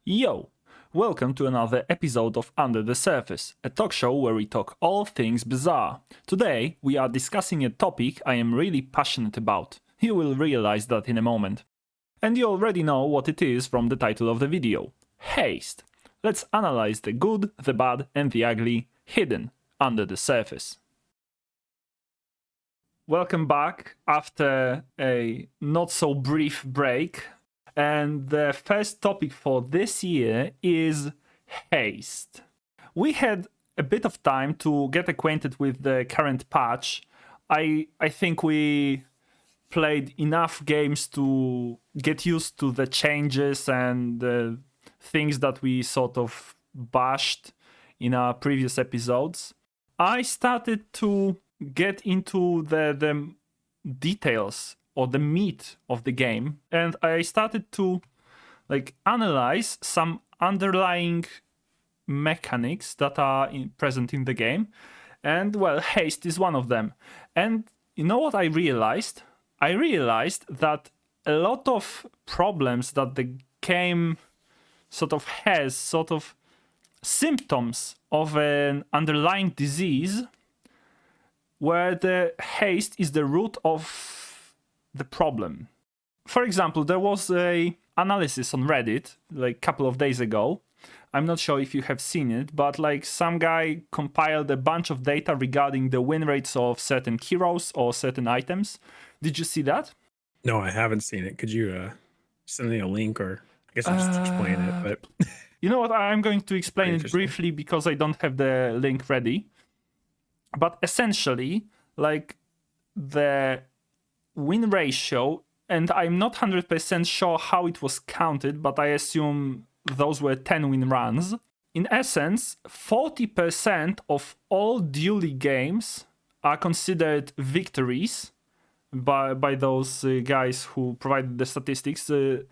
Yo! Welcome to another episode of Under the Surface, a talk show where we talk all things Bazaar. Today, we are discussing a topic I am really passionate about. You will realize that in a moment. And you already know what it is from the title of the video. Haste. Let's analyze the good, the bad, and the ugly hidden under the surface. Welcome back after a not so brief break. And the first topic for this year is Haste. We had a bit of time to get acquainted with the current patch. I think we played enough games to get used to the changes and the things that we sort of bashed in our previous episodes. I started to get into the details or the meat of the game, and I started to analyze some underlying mechanics that are present in the game, and well, haste is one of them. And you know what I realized? I realized that a lot of problems that the game sort of has, sort of symptoms of an underlying disease, where the haste is the root of the problem. For example, there was a analysis on Reddit a couple of days ago. I'm not sure if you have seen it, but some guy compiled a bunch of data regarding the win rates of certain heroes or certain items. Did you see that? No, I haven't seen it. Could you send me a link, or I guess I'm just explain it, but you know what? I'm going to explain it briefly because I don't have the link ready. But essentially, the win ratio, and I'm not 100% sure how it was counted, but I assume those were 10 win runs. In essence, 40% of all dually games are considered victories by those guys who provided the statistics. The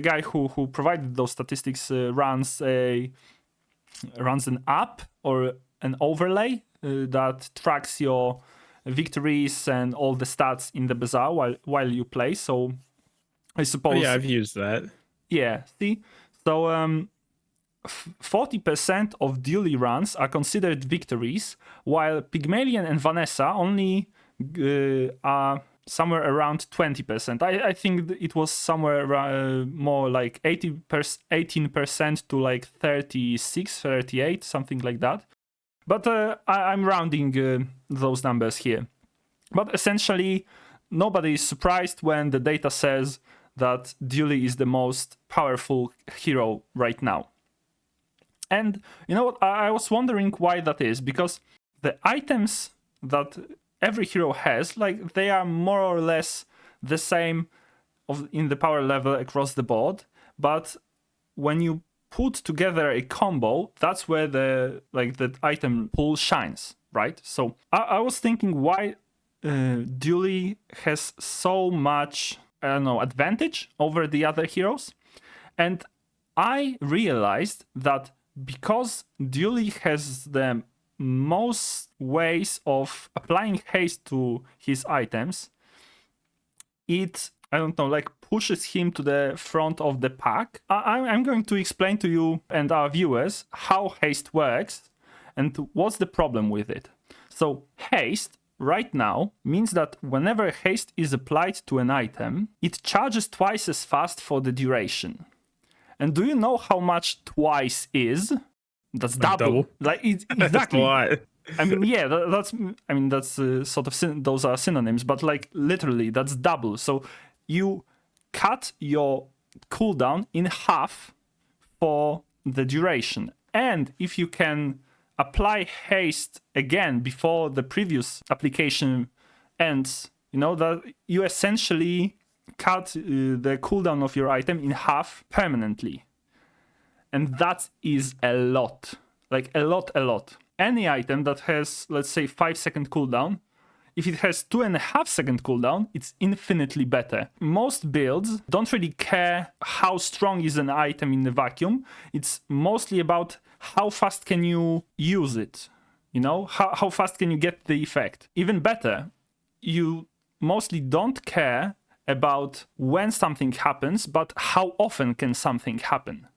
guy who provided those statistics runs an app or an overlay that tracks your victories and all the stats in the Bazaar while you play. So I suppose... yeah, I've used that. Yeah, see? So 40% of dually runs are considered victories, while Pygmalion and Vanessa only are somewhere around 20%. I think it was somewhere more like 18% to 36, 38, something like that. But I'm rounding those numbers here. But essentially, nobody is surprised when the data says that Dually is the most powerful hero right now. And you know what? I was wondering why that is, because the items that every hero has, they are more or less the same in the power level across the board. But when you put together a combo, that's where the item pool shines, right? So I was thinking why Dually has so much, advantage over the other heroes. And I realized that because Dually has the most ways of applying haste to his items, it pushes him to the front of the pack. I'm going to explain to you and our viewers how haste works and what's the problem with it. So haste right now means that whenever haste is applied to an item, it charges twice as fast for the duration. And do you know how much twice is? That's double. Exactly. That's a lot. That's sort of those are synonyms, but literally that's double. So you cut your cooldown in half for the duration. And if you can apply haste again before the previous application ends, that you essentially cut the cooldown of your item in half permanently. And that is a lot. A lot. Any item that has, let's say, 5-second cooldown, if it has 2.5-second cooldown, it's infinitely better. Most builds don't really care how strong is an item in the vacuum. It's mostly about how fast can you use it. How fast can you get the effect. Even better, you mostly don't care about when something happens, but how often can something happen.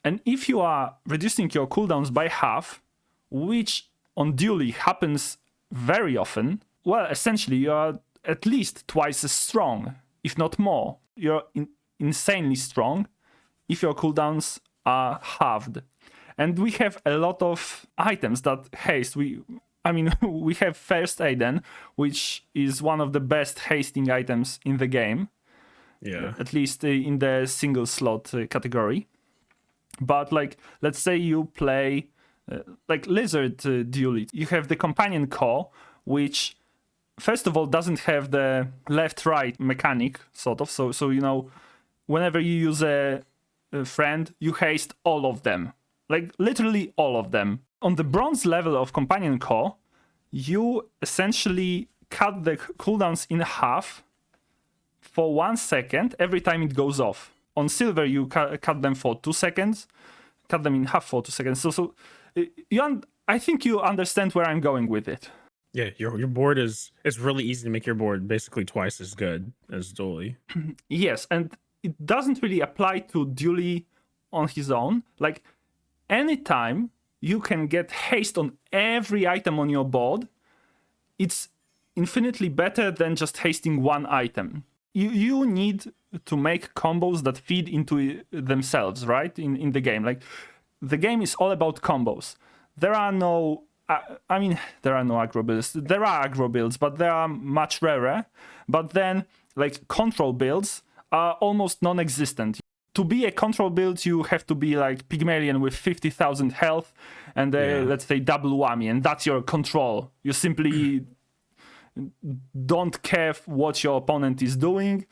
And if you are reducing your cooldowns by half, which on dually happens very often, well, essentially you are at least twice as strong, if not more. You're insanely strong if your cooldowns are halved. And we have a lot of items that haste. We have First Aiden, which is one of the best hasting items in the game. Yeah. At least in the single slot category. But like, let's say you play like Lizard Duelist. You have the Companion Core, which first of all doesn't have the left-right mechanic, sort of. So you know, whenever you use a friend, you haste all of them. Like literally all of them. On the bronze level of Companion Core, you essentially cut the cooldowns in half for 1 second every time it goes off. On silver, you cut them for 2 seconds, cut them in half for 2 seconds. So I think you understand where I'm going with it. Yeah, your board it's really easy to make your board basically twice as good as Dolly. Yes, and it doesn't really apply to Dually on his own. Like, anytime you can get haste on every item on your board, it's infinitely better than just hasting one item. You need to make combos that feed into themselves, right? In the game. Like, the game is all about combos. There are no... there are no aggro builds. There are aggro builds, but they are much rarer. But then, like, control builds are almost non-existent. To be a control build, you have to be like Pygmalion with 50,000 health and let's say double whammy, and that's your control. You simply don't care what your opponent is doing,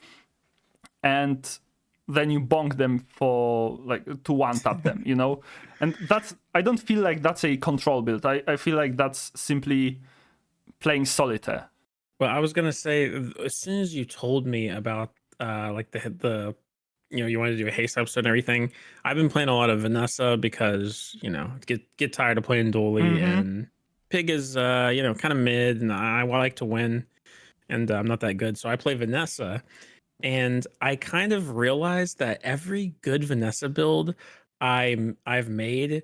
and then you bonk them for like to one tap them, you know? And I don't feel like that's a control build. I feel like that's simply playing solitaire. Well, I was gonna say, as soon as you told me about like the you wanted to do a haste episode and everything, I've been playing a lot of Vanessa because get tired of playing Dolly, and Pig is kind of mid, and I like to win, and I'm not that good, so I play Vanessa. And I kind of realized that every good Vanessa build I've made, I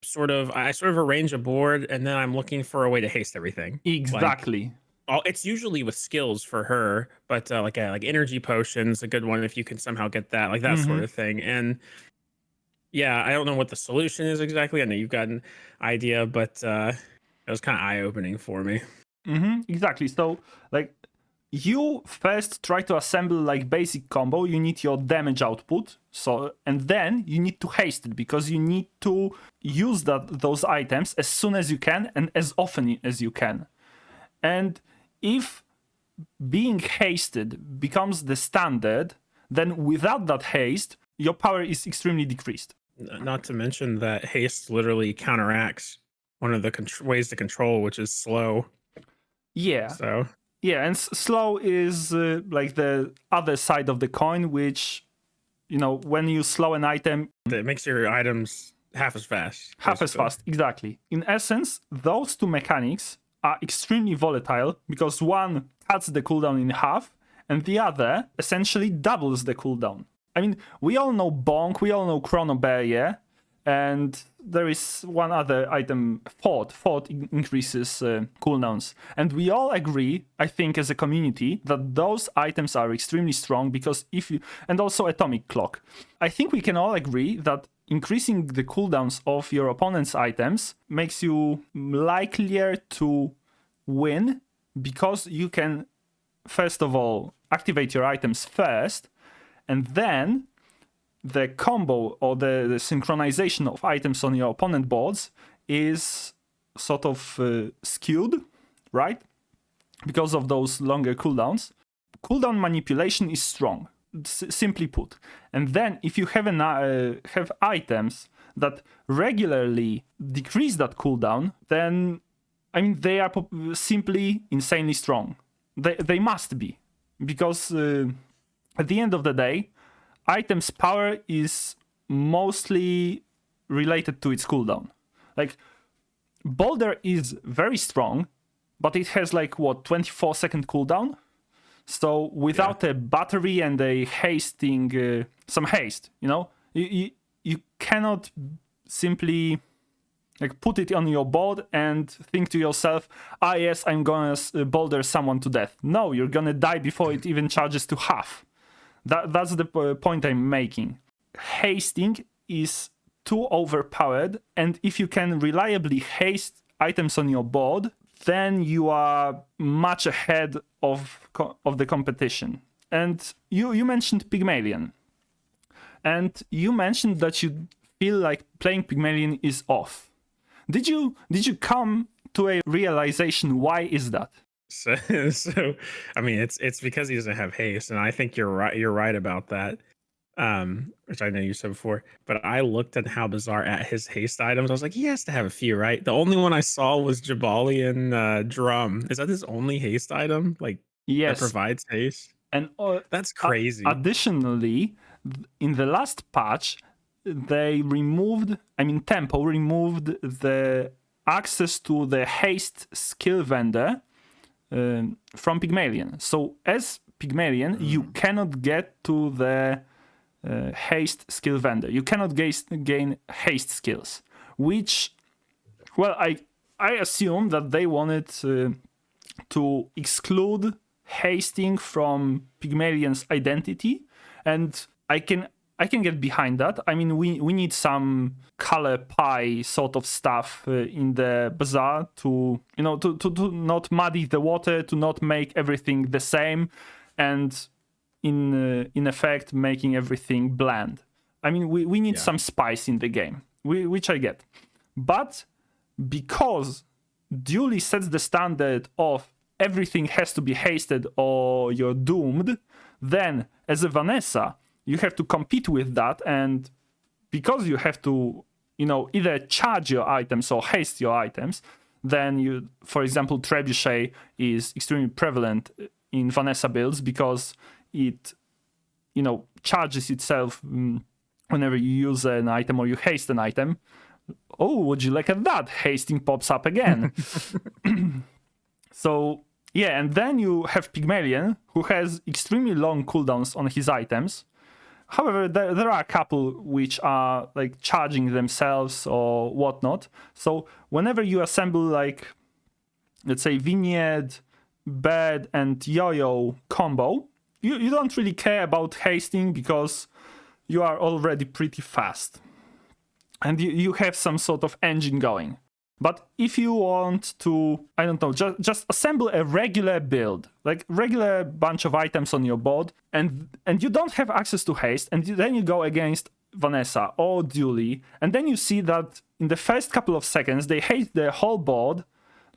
sort of arrange a board, and then I'm looking for a way to haste everything. Exactly. It's usually with skills for her, but like energy potions, a good one if you can somehow get that, like that sort of thing. And yeah, I don't know what the solution is exactly. I know you've got an idea, but it was kind of eye-opening for me. Exactly. So like, you first try to assemble like basic combo. You need your damage output, and then you need to haste it because you need to use those items as soon as you can and as often as you can. And if being hasted becomes the standard, then without that haste, your power is extremely decreased. Not to mention that haste literally counteracts one of the ways to control, which is slow. Yeah. So. Yeah, and slow is like the other side of the coin, which, when you slow an item... It makes your items half as fast. Half as fast, exactly. In essence, those two mechanics are extremely volatile because one cuts the cooldown in half and the other essentially doubles the cooldown. I mean, we all know Bonk, we all know Chrono Barrier, and there is one other item, Thought. Thought increases cooldowns. And we all agree, I think, as a community, that those items are extremely strong because and also Atomic Clock. I think we can all agree that increasing the cooldowns of your opponent's items makes you likelier to win because you can, first of all, activate your items first, and then the combo or the synchronization of items on your opponent boards is sort of skewed, right? Because of those longer cooldowns. Cooldown manipulation is strong, simply put. And then if you have items that regularly decrease that cooldown, then, they are simply insanely strong. They must be. Because at the end of the day, item's power is mostly related to its cooldown. Like, Boulder is very strong, but it has 24-second cooldown. So without a battery and a hasting, some haste, you cannot simply like put it on your board and think to yourself, yes, I'm gonna boulder someone to death. No, you're gonna die before it even charges to half. That's the point I'm making. Hasting is too overpowered, and if you can reliably haste items on your board, then you are much ahead of the competition. And you mentioned Pygmalion, and you mentioned that you feel like playing Pygmalion is off. Did you come to a realization why is that? So, I mean, it's because he doesn't have haste, and I think you're right. You're right about that. Which I know you said before, but I looked at how Bazaar at his haste items. I was like, he has to have a few, right? The only one I saw was Jabalian Drum. Is that his only haste item? Like, that Yes, provides haste? and That's crazy. additionally, in the last patch, they removed, Tempo removed the access to the haste skill vendor from Pygmalion. So as Pygmalion, you cannot get to the haste skill vendor. You cannot gain haste skills, which, well, I assume that they wanted to exclude hasting from Pygmalion's identity, and I can get behind that. I mean, we need some color pie sort of stuff in the Bazaar to to not muddy the water, to not make everything the same, and in effect making everything bland. I mean, we need some spice in the game, which I get, but because Dually sets the standard of everything has to be hasted or you're doomed, then as a Vanessa, you have to compete with that, and because you have to, either charge your items or haste your items, then you, for example, Trebuchet is extremely prevalent in Vanessa builds because it, charges itself whenever you use an item or you haste an item. Oh, would you look at that? Hasting pops up again. So, yeah, and then you have Pygmalion, who has extremely long cooldowns on his items. However, there are a couple which are like charging themselves or whatnot. So whenever you assemble, like, let's say, Vignette, Bed, and Yo-Yo combo, you don't really care about hasting because you are already pretty fast. And you have some sort of engine going. But if you want to, I don't know, just assemble a regular build, like regular bunch of items on your board, and you don't have access to haste, and then you go against Vanessa or Dually, and then you see that in the first couple of seconds they haste the whole board.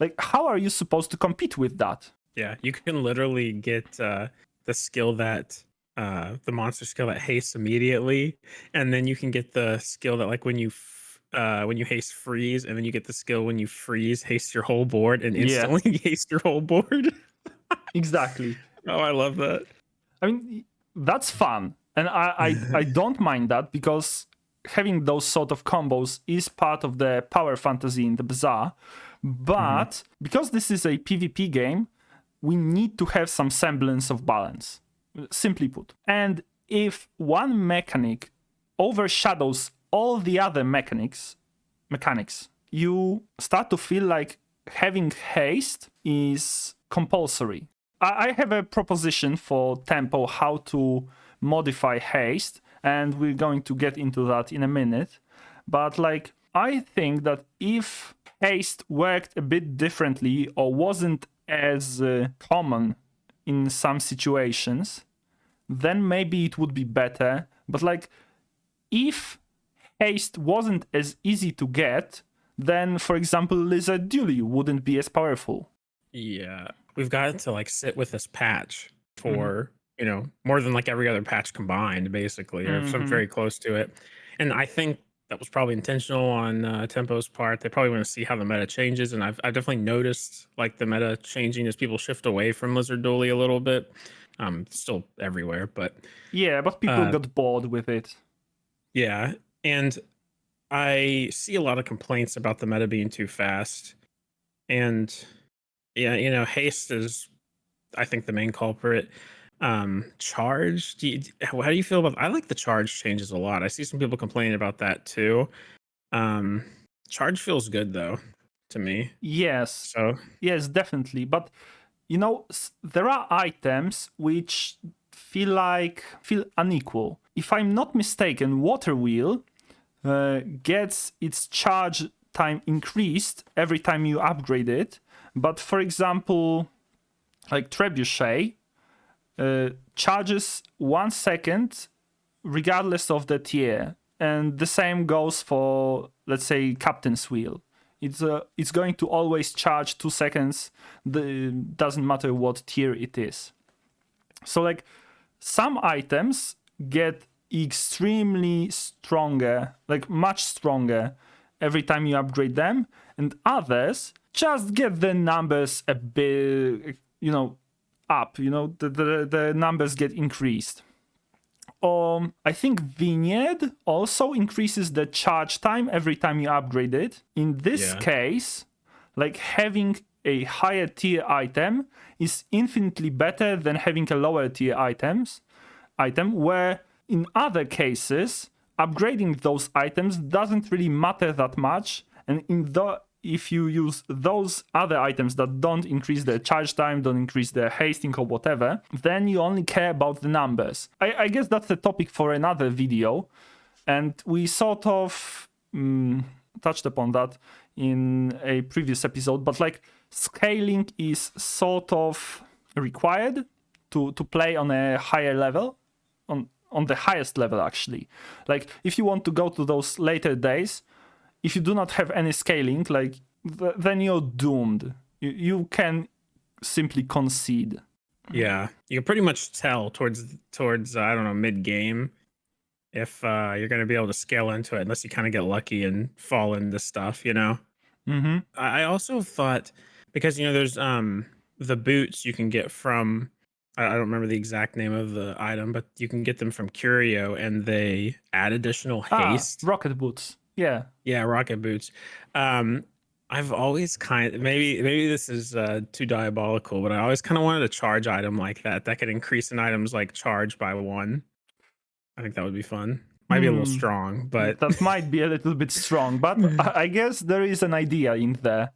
Like, how are you supposed to compete with that? Yeah, you can literally get the skill that the monster skill that hastes immediately, and then you can get the skill that, like, when you haste freeze, and then you get the skill when you freeze haste your whole board and instantly haste your whole board. Exactly. Oh, I love that. I mean, that's fun, and I don't mind that because having those sort of combos is part of the power fantasy in the Bazaar. But because this is a PvP game, we need to have some semblance of balance, simply put. And if one mechanic overshadows all the other mechanics, you start to feel like having haste is compulsory. I have a proposition for Tempo how to modify haste, and we're going to get into that in a minute. But like, I think that if haste worked a bit differently or wasn't as common in some situations, then maybe it would be better. But like, if haste wasn't as easy to get, then, for example, Lizard Dually wouldn't be as powerful. Yeah, we've got to like sit with this patch for more than like every other patch combined, basically, or some very close to it. And I think that was probably intentional on Tempo's part. They probably want to see how the meta changes, and I've definitely noticed like the meta changing as people shift away from Lizard Dually a little bit. Still everywhere, but yeah, but people got bored with it. Yeah, and I see a lot of complaints about the meta being too fast, and yeah, haste is I think the main culprit. Charge. How do you feel about? I like the charge changes a lot. I see some people complaining about that too. Um, Charge feels good though to me. Yes, So yes, definitely. But there are items which feel unequal. If I'm not mistaken, Water Wheel gets its charge time increased every time you upgrade it. But for example, like Trebuchet charges 1 second regardless of the tier, and the same goes for, let's say, Captain's Wheel. It's going to always charge 2 seconds. Doesn't matter what tier it is. So like some items get extremely stronger, like much stronger every time you upgrade them, and others just get the numbers a bit, up. The numbers get increased. I think Vineyard also increases the charge time every time you upgrade it. In this case, like having a higher tier item is infinitely better than having a lower tier item, where in other cases, upgrading those items doesn't really matter that much. And if you use those other items that don't increase their charge time, don't increase their hasting or whatever, then you only care about the numbers. I guess that's a topic for another video, and we sort of touched upon that in a previous episode, but like scaling is sort of required to play on a higher level, on the highest level actually. Like if you want to go to those later days, if you do not have any scaling, like then you're doomed. You can simply concede. yeah, you can pretty much tell towards I don't know, mid game if you're going to be able to scale into it, unless you kind of get lucky and fall into stuff. Mm-hmm. I also thought, because there's the boots you can get from, I don't remember the exact name of the item, but you can get them from Curio, and they add additional haste. Rocket boots. Yeah. Yeah, rocket boots. I've always maybe this is too diabolical, but I always kind of wanted a charge item like that could increase an item's like charge by 1. I think that would be fun. Might be a little strong, but that might be a little bit strong, but I guess there is an idea in there.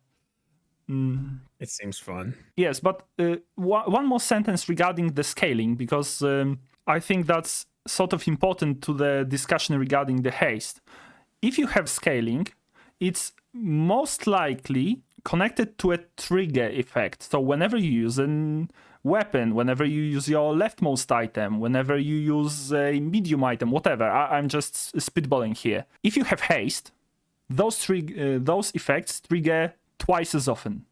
It seems fun. Yes, but one more sentence regarding the scaling, because I think that's sort of important to the discussion regarding the haste. If you have scaling, it's most likely connected to a trigger effect. So whenever you use a weapon, whenever you use your leftmost item, whenever you use a medium item, whatever, I'm just spitballing here. If you have haste, those effects trigger twice as often.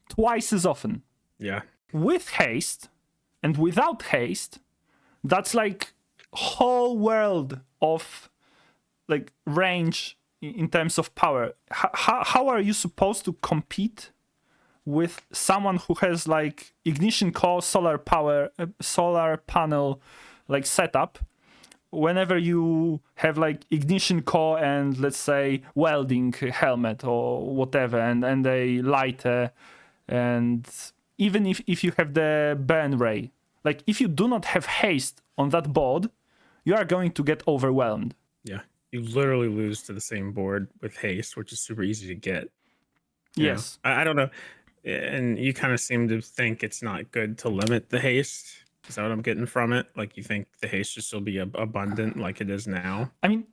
Twice as often. Yeah. With haste and without haste, that's like whole world of like range in terms of power. How are you supposed to compete with someone who has like ignition core, solar power, solar panel like setup, whenever you have like ignition core and let's say welding helmet or whatever, and a lighter, and even if you have the burn ray, like if you do not have haste on that board, you are going to get overwhelmed. Yeah. You literally lose to the same board with haste, which is super easy to get. Yes. I don't know. And you kind of seem to think it's not good to limit the haste. Is that what I'm getting from it? Like you think the haste should still be abundant like it is now? I mean,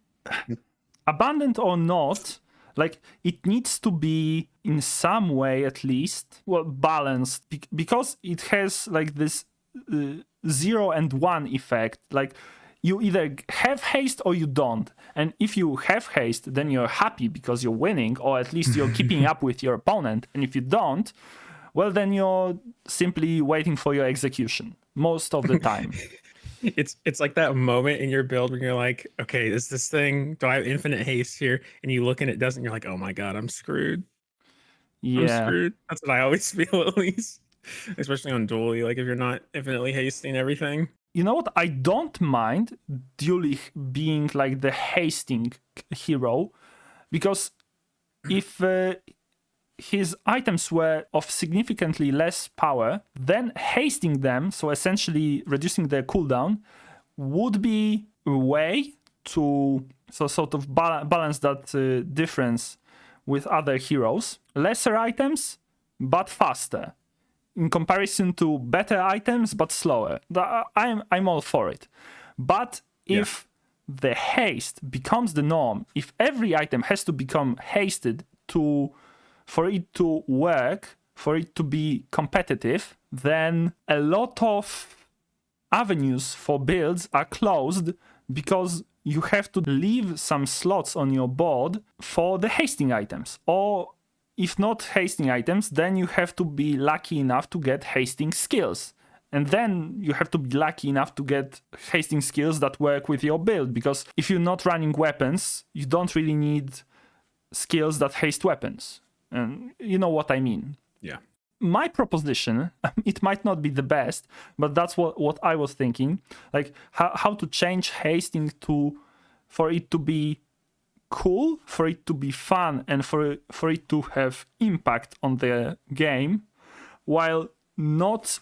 abundant or not, like it needs to be in some way at least, well, balanced, because it has like this 0 and 1 effect. Like you either have haste or you don't. And if you have haste, then you're happy because you're winning, or at least you're keeping up with your opponent. And if you don't, well, then you're simply waiting for your execution most of the time. It's like that moment in your build when you're like, okay, is this thing, do I have infinite haste here? And you look and it doesn't, you're like, oh my God, I'm screwed. Yeah. I'm screwed. That's what I always feel, at least. Especially on dually, like if you're not infinitely hasting everything. You know what? I don't mind Dually being like the hasting hero, because if his items were of significantly less power, then hasting them, so essentially reducing their cooldown, would be a way to sort of balance that difference with other heroes. Lesser items, but faster. In comparison to better items, but slower. I'm all for it. But if the haste becomes the norm, if every item has to become hasted for it to work, for it to be competitive, then a lot of avenues for builds are closed because you have to leave some slots on your board for the hasting items. Or if not hasting items, then you have to be lucky enough to get hasting skills. And then you have to be lucky enough to get hasting skills that work with your build. Because if you're not running weapons, you don't really need skills that haste weapons. And you know what I mean. Yeah. My proposition, it might not be the best, but that's what I was thinking. Like how to change hasting for it to be cool, for it to be fun, and for it to have impact on the game, while not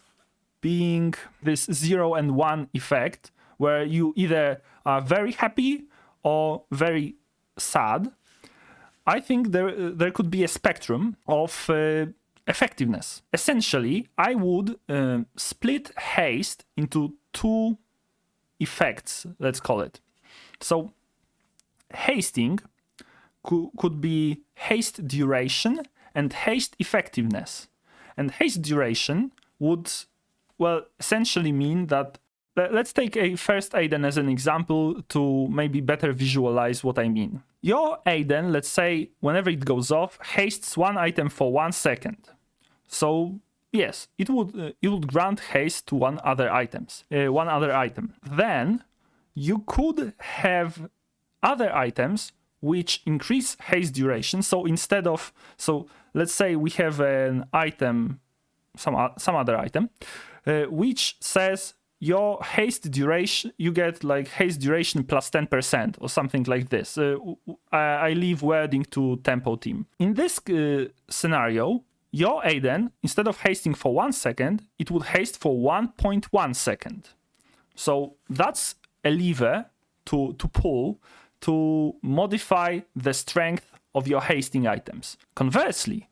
being this 0 and 1 effect where you either are very happy or very sad. I think there could be a spectrum of effectiveness. Essentially, I would split haste into 2 effects, let's call it. So hasting could be haste duration and haste effectiveness. And haste duration would, well, essentially mean that, let's take a first Aiden as an example to maybe better visualize what I mean. Your Aiden, let's say, whenever it goes off, hastes one item for 1 second. So yes, it would grant haste to one other item. Then you could have other items which increase haste duration. So let's say we have an item, some other item, which says your haste duration, you get like haste duration plus 10% or something like this. I leave wording to Tempo team. In this scenario, your Aiden, instead of hasting for 1 second, it would haste for 1.1 second. So that's a lever to pull to modify the strength of your hasting items. Conversely,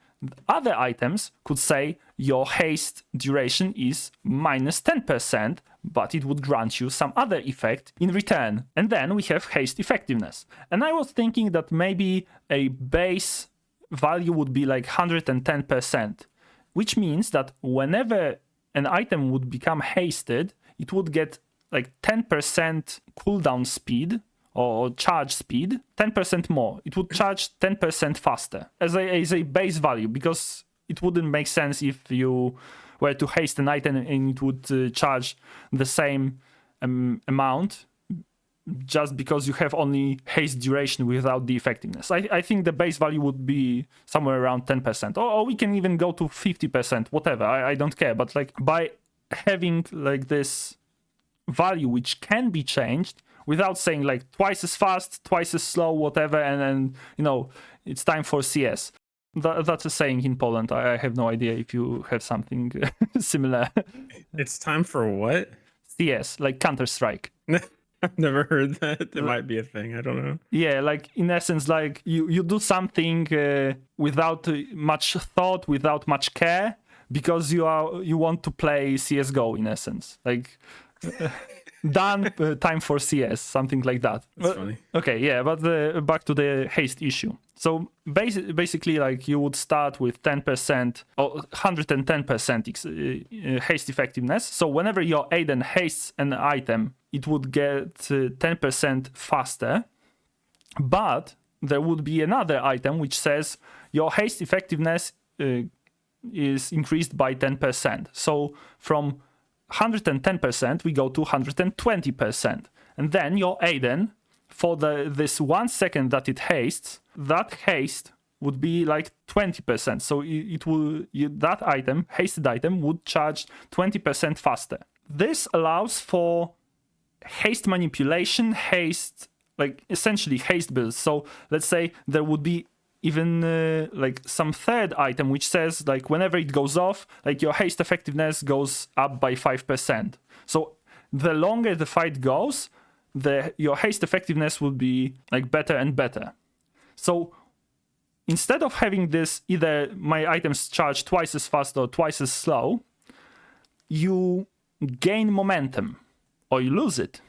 other items could say your haste duration is minus 10%, but it would grant you some other effect in return. And then we have haste effectiveness. And I was thinking that maybe a base value would be like 110%, which means that whenever an item would become hasted, it would get like 10% cooldown speed or charge speed, 10% more. It would charge 10% faster as a base value, because it wouldn't make sense if you were to haste an item and it would charge the same amount just because you have only haste duration without the effectiveness. I think the base value would be somewhere around 10%, or we can even go to 50%, whatever. I don't care. But like by having like this value which can be changed without saying like twice as fast, twice as slow, whatever, and then, you know, it's time for CS. That's a saying in Poland. I have no idea if you have something similar. It's time for what? CS, like Counter-Strike. I've never heard that. There might be a thing. I don't know. Yeah, like in essence, like you do something without much thought, without much care, because you want to play CS:GO in essence. Like done, time for CS, something like that. That's funny. Okay, yeah, but back to the haste issue. So basically, like you would start with 10% or 110% haste effectiveness. So whenever your Aiden hastes an item, it would get 10% faster. But there would be another item which says your haste effectiveness is increased by 10%. So from 110% we go to 120%. And then your Aiden, for this 1 second that it hastes, that haste would be like 20%. So that item, hasted item, would charge 20% faster. This allows for haste manipulation, haste, like essentially haste builds. So let's say there would be even like some third item which says like whenever it goes off, like your haste effectiveness goes up by 5%. So the longer the fight goes, your haste effectiveness will be like better and better. So instead of having this either my items charge twice as fast or twice as slow, you gain momentum or you lose it.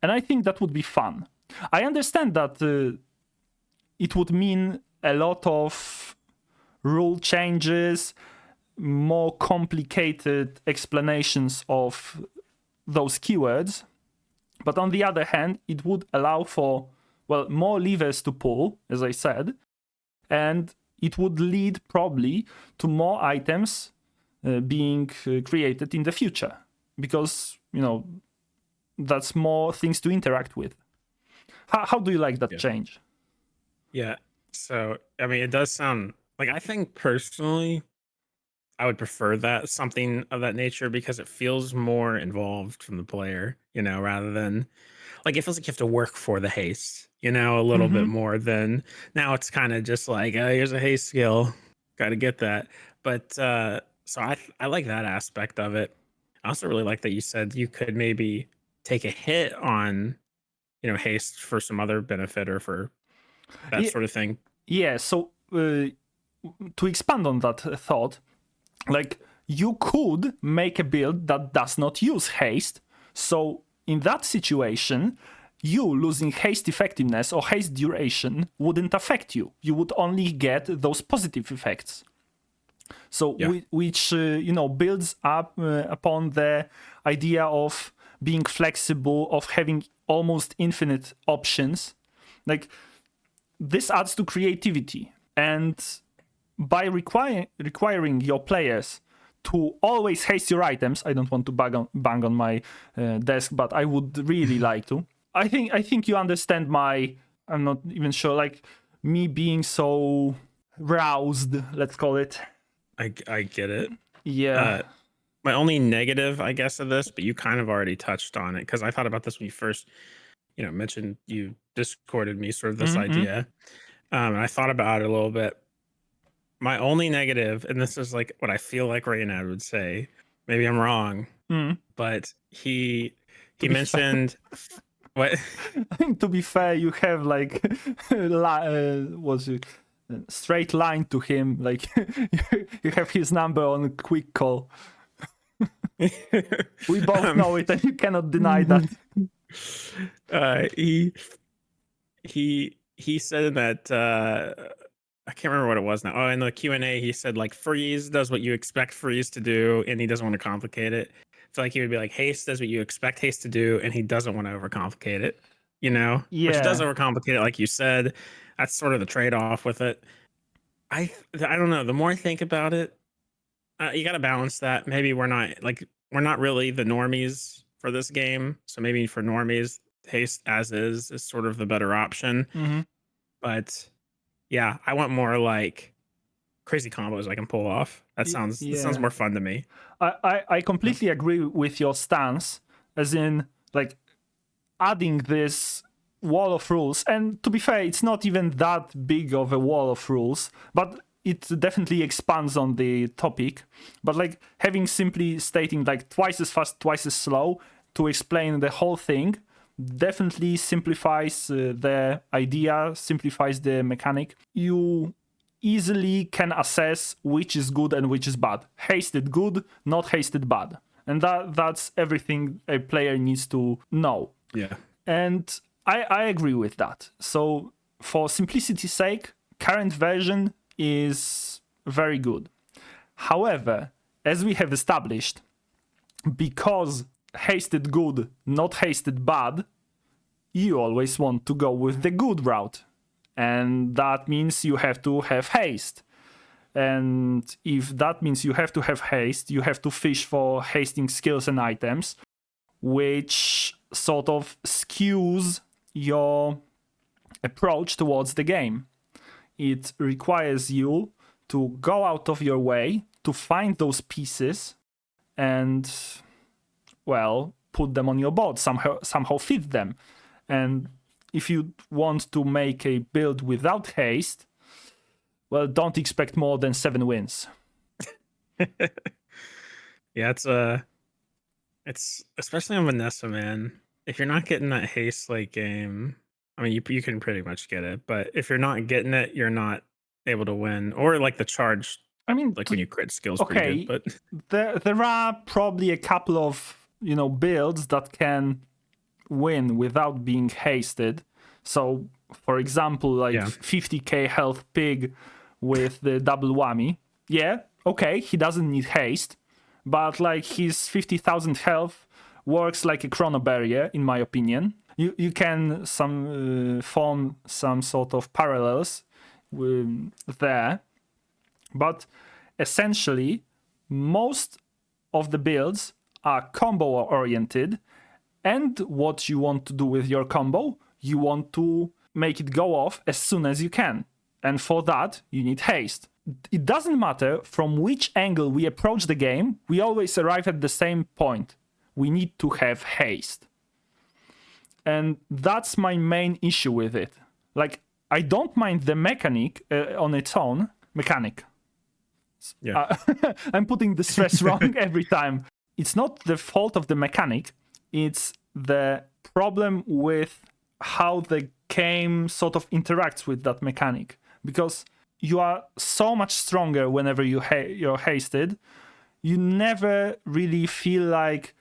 And I think that would be fun. I understand that it would mean a lot of rule changes, more complicated explanations of those keywords. But on the other hand, it would allow for, well, more levers to pull, as I said, and it would lead probably to more items being created in the future, because, you know, that's more things to interact with. How do you like that change? Yeah. So, I mean, it does sound like, I think personally, I would prefer that, something of that nature, because it feels more involved from the player, you know, rather than like, it feels like you have to work for the haste, you know, a little bit more than now. It's kind of just like, here's a haste skill, got to get that. But so I like that aspect of it. I also really like that you said you could maybe take a hit on, you know, haste for some other benefit or for that sort of thing. Yeah, so to expand on that thought, like you could make a build that does not use haste. So in that situation, you losing haste effectiveness or haste duration wouldn't affect you. You would only get those positive effects. So which you know, builds up upon the idea of being flexible, of having almost infinite options. Like this adds to creativity, and by requiring your players to always haste your items, I don't want to bang on my desk, but I would really like to. I think you understand my, I'm not even sure, like me being so roused, let's call it. I get it. Yeah. My only negative, I guess, of this, but you kind of already touched on it, because I thought about this when you first, you know, mentioned, you discorded me sort of this idea. And I thought about it a little bit. My only negative, and this is like what I feel like Reynad would say, maybe I'm wrong, but he mentioned what? I think to be fair, you have like was it straight line to him, like you have his number on a quick call. We both know it, and you cannot deny that. He said that I can't remember what it was now. Oh, in the Q&A, he said like freeze does what you expect freeze to do, and he doesn't want to complicate it. I feel like he would be like haste does what you expect haste to do, and he doesn't want to overcomplicate it, you know? Yeah. Which does overcomplicate it, like you said. That's sort of the trade-off with it. I don't know. The more I think about it, you got to balance that. Maybe we're not really the normies for this game, so maybe for normies, haste as is sort of the better option. But yeah, I want more like crazy combos I can pull off. That sounds more fun to me. I completely agree with your stance, as in like adding this wall of rules. And to be fair, it's not even that big of a wall of rules, but it definitely expands on the topic. But like having simply stating like twice as fast, twice as slow to explain the whole thing definitely simplifies the idea, simplifies the mechanic. You easily can assess which is good and which is bad. Hasted good, not hasted bad. And that's everything a player needs to know. Yeah. And I agree with that. So for simplicity's sake, current version is very good. However, as we have established, because hasted good, not hasted bad, you always want to go with the good route. And that means you have to have haste. And if that means you have to have haste, you have to fish for hasting skills and items, which sort of skews your approach towards the game. It requires you to go out of your way to find those pieces and, well, put them on your board, somehow fit them. And if you want to make a build without haste, well, don't expect more than 7 wins. Yeah, it's especially on Vanessa, man. If you're not getting that haste late game, I mean, you can pretty much get it, but if you're not getting it, you're not able to win. Or like the charge, I mean, like when you crit skills, pretty good. But there are probably a couple of builds that can win without being hasted. So, for example, like 50k health pig with the double whammy. Yeah, okay, he doesn't need haste, but like his 50,000 health works like a chrono barrier, in my opinion. You can form some sort of parallels there, but essentially most of the builds are combo oriented, and what you want to do with your combo, you want to make it go off as soon as you can, and for that you need haste. It doesn't matter from which angle we approach the game, we always arrive at the same point. We need to have haste. And that's my main issue with it. Like, I don't mind the mechanic on its own. Mechanic. yeah, I'm putting the stress wrong every time. It's not the fault of the mechanic. It's the problem with how the game sort of interacts with that mechanic. Because you are so much stronger whenever you're hasted. You never really feel like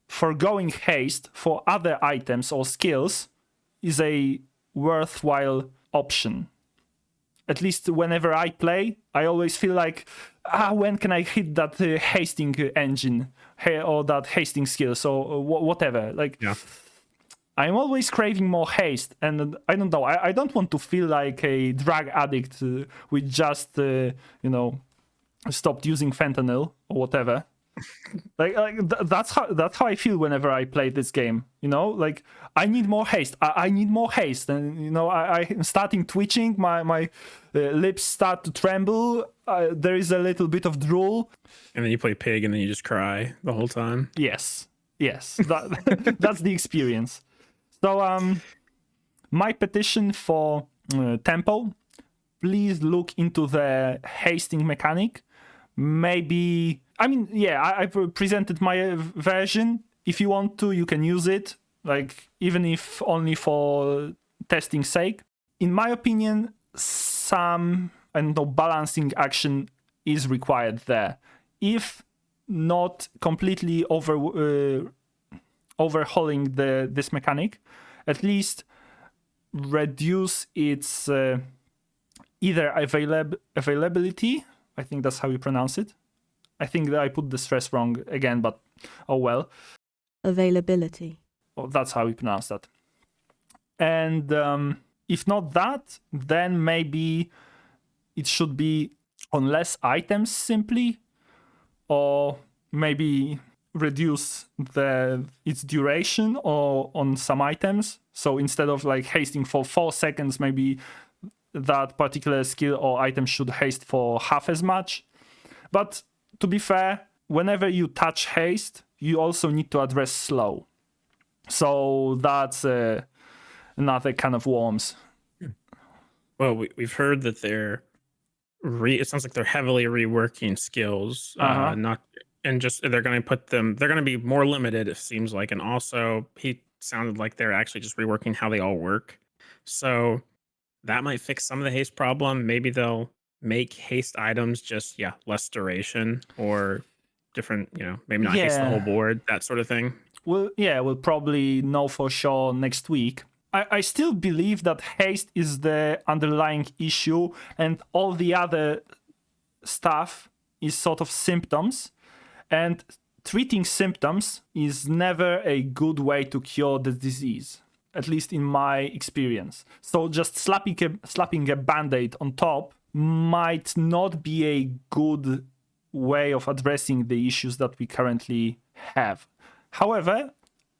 foregoing haste for other items or skills is a worthwhile option. At least whenever I play, I always feel like, when can I hit that hasting engine or that hasting skill, so whatever. Like, yeah. I'm always craving more haste, and I don't know. I don't want to feel like a drug addict who just stopped using fentanyl or whatever. That's how I feel whenever I play this game. Like, I need more haste. I need more haste, and I'm starting twitching. My lips start to tremble. There is a little bit of drool. And then you play pig, and then you just cry the whole time. Yes, that's the experience. So, my petition for Tempo, please look into the hasting mechanic. Maybe, I mean, yeah, I presented my version. If you want to, you can use it, like, even if only for testing sake. In my opinion, some, balancing action is required there. If not completely overhauling this mechanic, at least reduce its either availability. I think that's how you pronounce it. I think that I put the stress wrong again, but oh well. Availability. Oh, that's how you pronounce that. And if not that, then maybe it should be on less items simply, or maybe reduce its duration or on some items. So instead of like hasting for 4 seconds, maybe that particular skill or item should haste for half as much. But to be fair, whenever you touch haste, you also need to address slow. So that's another kind of worms. Well, we've heard that it sounds like they're heavily reworking skills, not, and just they're going to be more limited, it seems like. And also, he sounded like they're actually just reworking how they all work. So that might fix some of the haste problem. Maybe they'll make haste items just, less duration, or different, maybe not haste the whole board, that sort of thing. Well, yeah, we'll probably know for sure next week. I still believe that haste is the underlying issue, and all the other stuff is sort of symptoms. And treating symptoms is never a good way to cure the disease, at least in my experience. So just slapping a band-aid on top might not be a good way of addressing the issues that we currently have. However,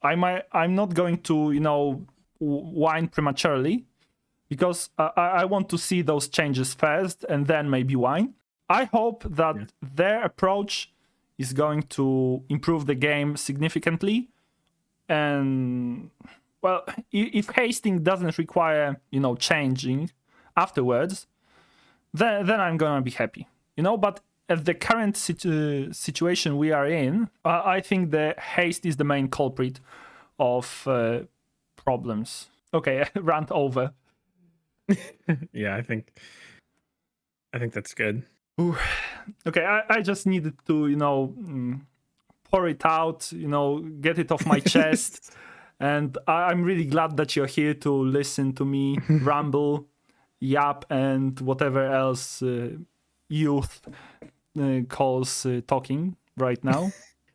I'm not going to, whine prematurely, because I want to see those changes first and then maybe whine. I hope that their approach is going to improve the game significantly. And, well, if hasting doesn't require, changing afterwards, then I'm gonna be happy, you know. But at the current situation we are in, I think the haste is the main culprit of problems. Okay, rant over. Yeah, I think that's good. Ooh. Okay, I just needed to, you know, pour it out, you know, get it off my chest. And I'm really glad that you're here to listen to me ramble, yap, and whatever else youth calls talking right now.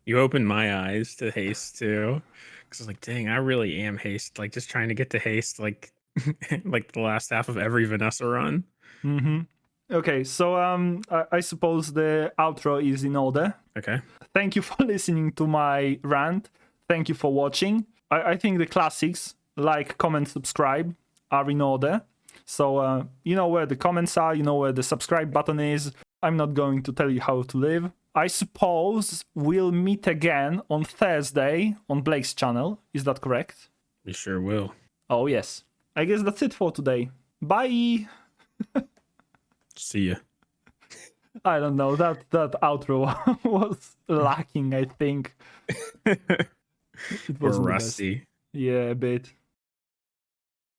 You opened my eyes to Haste too, because I was like, dang, I really am Haste. Like just trying to get to Haste, like like the last half of every Vanessa run. Mm-hmm. Okay, so I suppose the outro is in order. Okay. Thank you for listening to my rant. Thank you for watching. I think the classics, like, comment, subscribe, are in order. So you know where the comments are, you know where the subscribe button is. I'm not going to tell you how to live. I suppose we'll meet again on Thursday on Blake's channel. Is that correct? We sure will. Oh, yes. I guess that's it for today. Bye! See ya. I don't know, that outro was lacking, I think. It We're wasn't the best. rusty. Yeah, a bit.